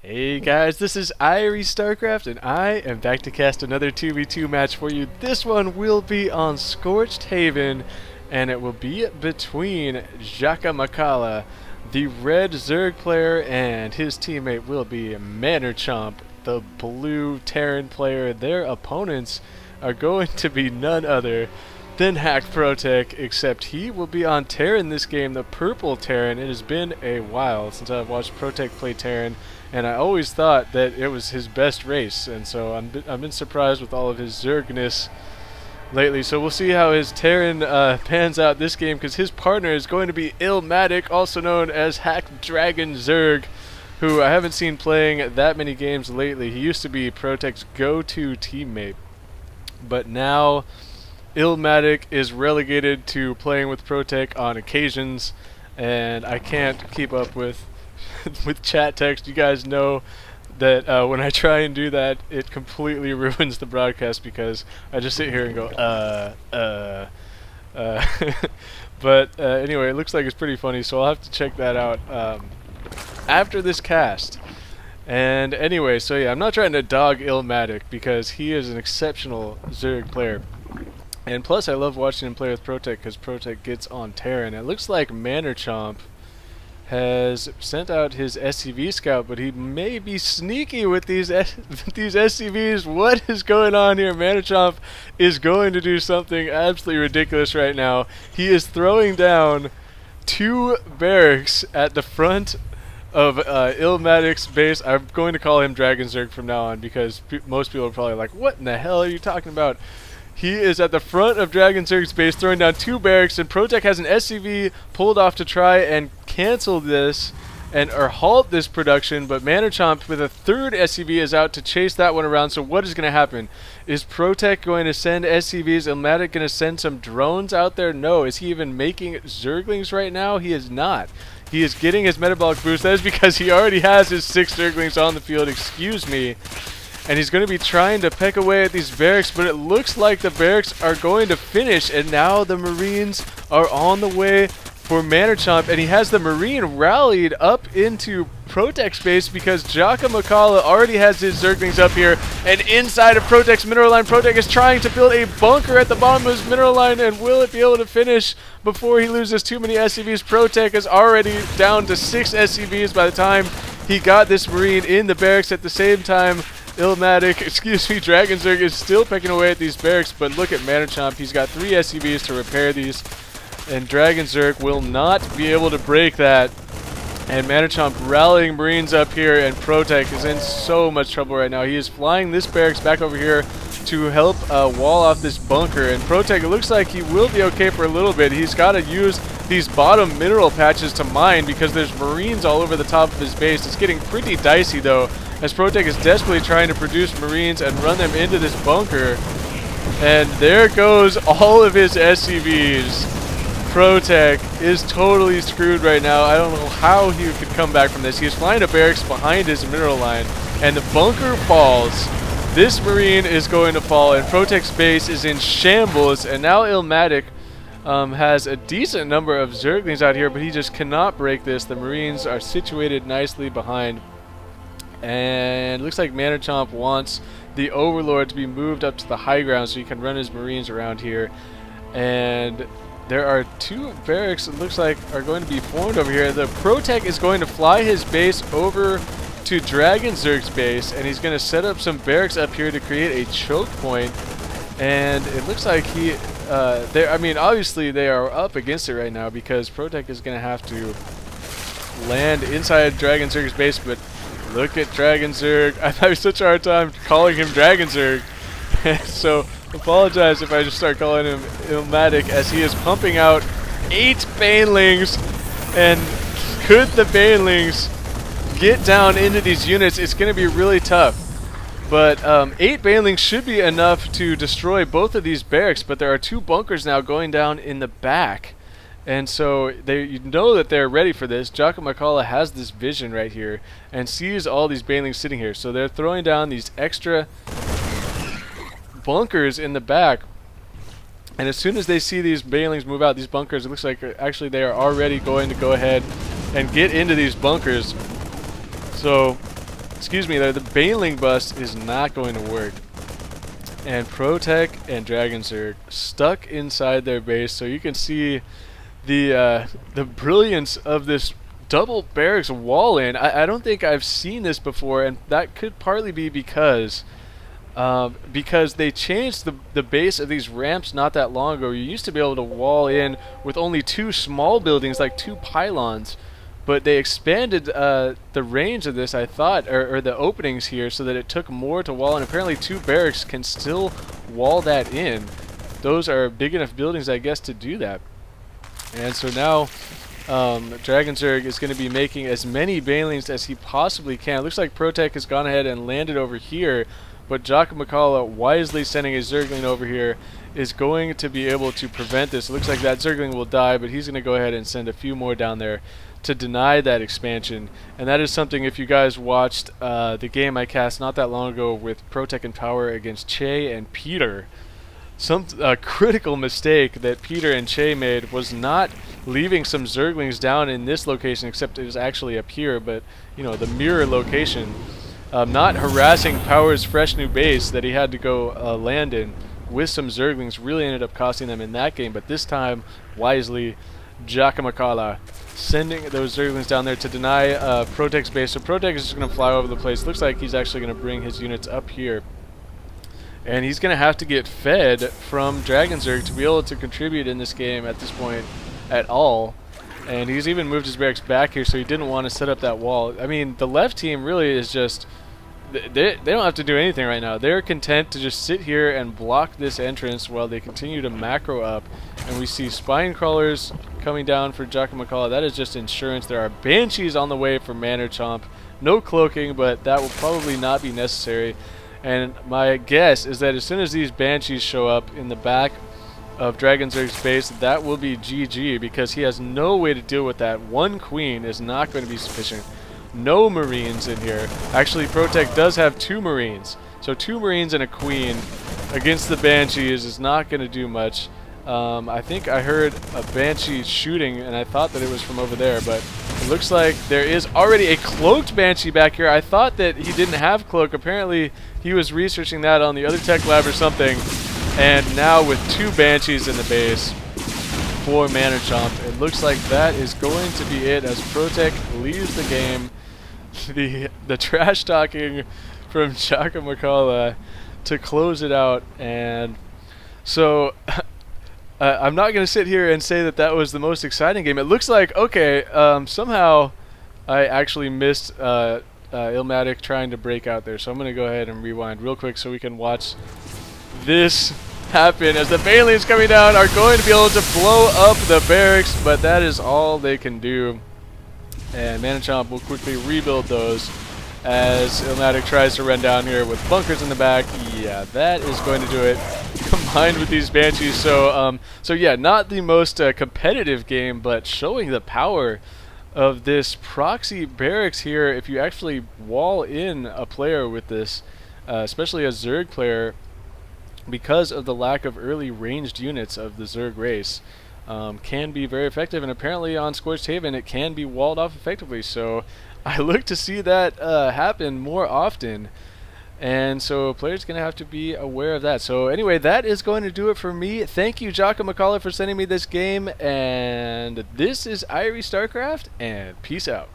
Hey guys, this is IrieStarcraft and I am back to cast another 2v2 match for you. This one will be on Scorched Haven and it will be between Jakamakala, the red Zerg player, and his teammate will be MaNNErCHOMP, the blue Terran player. Their opponents are going to be none other than haCkProTech, except he will be on Terran this game, the purple Terran. It has been a while since I've watched ProTech play Terran, and I always thought that it was his best race, and so I've been surprised with all of his Zergness lately. So we'll see how his Terran pans out this game, because his partner is going to be MaNNErCHOMP, also known as haCkDraGnZrg, who I haven't seen playing that many games lately. He used to be ProTech's go-to teammate, but now MaNNErCHOMP is relegated to playing with ProTech on occasions, and I can't keep up with with chat text. You guys know that when I try and do that, it completely ruins the broadcast because I just sit here and go, But anyway, it looks like it's pretty funny, so I'll have to check that out after this cast. And anyway, so yeah, I'm not trying to dog MaNNErCHOMP because he is an exceptional Zerg player. And plus, I love watching him play with ProTech because ProTech gets on Terran. It looks like MaNNErCHOMP has sent out his SCV scout, but he may be sneaky with these SCVs. What is going on here? MaNNErCHOMP is going to do something absolutely ridiculous right now. He is throwing down 2 barracks at the front of MaNNErCHOMP's base. I'm going to call him DraGnZrg from now on because most people are probably like, what in the hell are you talking about? He is at the front of DraGnZrg's base throwing down 2 barracks, and ProTech has an SCV pulled off to try and cancel this or halt this production, but MaNNErCHOMP with a 3rd SCV is out to chase that one around. So what is going to happen? Is ProTech going to send SCVs? MaNNErCHOMP going to send some drones out there? No. Is he even making Zerglings right now? He is not. He is getting his metabolic boost. That is because he already has his 6 Zerglings on the field. Excuse me. And he's going to be trying to peck away at these barracks, but it looks like the barracks are going to finish, and now the Marines are on the way for MaNNErCHOMP, and he has the Marine rallied up into ProTech's base because Jakamakala already has his Zerglings up here, and inside of ProTech's mineral line, ProTech is trying to build a bunker at the bottom of his mineral line, and will it be able to finish before he loses too many SCVs? ProTech is already down to 6 SCVs by the time he got this Marine in the barracks. At the same time, DraGnZrg is still pecking away at these barracks, but look at MaNNErCHOMP. He's got 3 SCVs to repair these, and DraGnZrg will not be able to break that. And MaNNErCHOMP rallying Marines up here, and ProTech is in so much trouble right now. He is flying this barracks back over here to help wall off this bunker, and ProTech, it looks like he will be okay for a little bit. He's got to use these bottom mineral patches to mine because there's Marines all over the top of his base. It's getting pretty dicey though, as ProTech is desperately trying to produce Marines and run them into this bunker. And there goes all of his SCVs. ProTech is totally screwed right now. I don't know how he could come back from this. He is flying a barracks behind his mineral line, and the bunker falls. This Marine is going to fall, and ProTech's base is in shambles, and now MaNNErCHOMP has a decent number of Zerglings out here, but he just cannot break this. The Marines are situated nicely behind, and it looks like MaNNErCHOMP wants the Overlord to be moved up to the high ground so he can run his Marines around here. And there are 2 barracks, it looks like, are going to be formed over here. The ProTech is going to fly his base over to DraGnZrg's base, and he's going to set up some barracks up here to create a choke point. And it looks like I mean, obviously they are up against it right now because ProTech is going to have to land inside DraGnZrg's base, but look at DraGnZrg. I'm having such a hard time calling him DraGnZrg. So apologize if I just start calling him MaNNErCHOMP, as he is pumping out 8 Banelings. And could the Banelings get down into these units? It's going to be really tough. But 8 Banelings should be enough to destroy both of these barracks, but there are 2 bunkers now going down in the back. And so you know that they're ready for this. Jakamakala has this vision right here and sees all these Banelings sitting here. So they're throwing down these extra bunkers in the back. And as soon as they see these Banelings move out, these bunkers, it looks like actually they are already going to go ahead and get into these bunkers. So excuse me there, the Baneling bust is not going to work. And ProTech and DraGnZrg stuck inside their base, so you can see the brilliance of this double barracks wall in. I don't think I've seen this before, and that could partly be because they changed the base of these ramps not that long ago. You used to be able to wall in with only 2 small buildings, like 2 pylons, but they expanded the range of this, I thought, or the openings here, so that it took more to wall in. Apparently 2 barracks can still wall that in. Those are big enough buildings, I guess, to do that. And so now DraGnZrg is going to be making as many Banelings as he possibly can. It looks like ProTech has gone ahead and landed over here, but Jakamakala, wisely sending a Zergling over here, is going to be able to prevent this. It looks like that Zergling will die, but he's going to go ahead and send a few more down there to deny that expansion. And that is something, if you guys watched the game I cast not that long ago with ProTech and Power against Che and Peter, a critical mistake that Peter and Che made was not leaving some Zerglings down in this location, except it was actually up here, but you know, the mirror location. Not harassing Power's fresh new base that he had to go land in with some Zerglings really ended up costing them in that game. But this time, wisely, Jakamakala sending those Zerglings down there to deny ProTech's base. So ProTech is just going to fly over the place. Looks like he's actually going to bring his units up here. And he's going to have to get fed from DraGnZrg to be able to contribute in this game at this point at all. And he's even moved his barracks back here, so he didn't want to set up that wall. I mean, the left team really is just... They don't have to do anything right now. They're content to just sit here and block this entrance while they continue to macro up. And we see spine crawlers coming down for Jakamakala. That is just insurance. There are banshees on the way for MaNNErCHOMP. No cloaking, but that will probably not be necessary. And my guess is that as soon as these banshees show up in the back of DraGnZrg's base, that will be GG, because he has no way to deal with that. 1 queen is not going to be sufficient. No marines in here. Actually, ProTech does have 2 marines. So 2 marines and a queen against the banshees is not going to do much. I think I heard a banshee shooting, and I thought that it was from over there, but it looks like there is already a cloaked banshee back here. I thought that he didn't have cloak. Apparently, he was researching that on the other tech lab or something. And now with 2 banshees in the base for MaNNErCHOMP, it looks like that is going to be it as ProTech leaves the game. The trash talking from Jakamakala to close it out. And so I'm not going to sit here and say that that was the most exciting game. It looks like, okay, somehow I actually missed Illmatic trying to break out there. So I'm going to go ahead and rewind real quick so we can watch this happen as the Banelings coming down are going to be able to blow up the barracks, but that is all they can do. And MaNNErCHOMP will quickly rebuild those as Illmatic tries to run down here with bunkers in the back. Yeah, that is going to do it, combined with these banshees. So yeah, not the most competitive game, but showing the power of this proxy barracks here. If you actually wall in a player with this, especially a Zerg player, because of the lack of early ranged units of the Zerg race, can be very effective. And apparently on Scorched Haven it can be walled off effectively. So I look to see that happen more often. And so players going to have to be aware of that. So anyway, that is going to do it for me. Thank you, Jakamakala, for sending me this game. And this is IrieStarcraft, and peace out.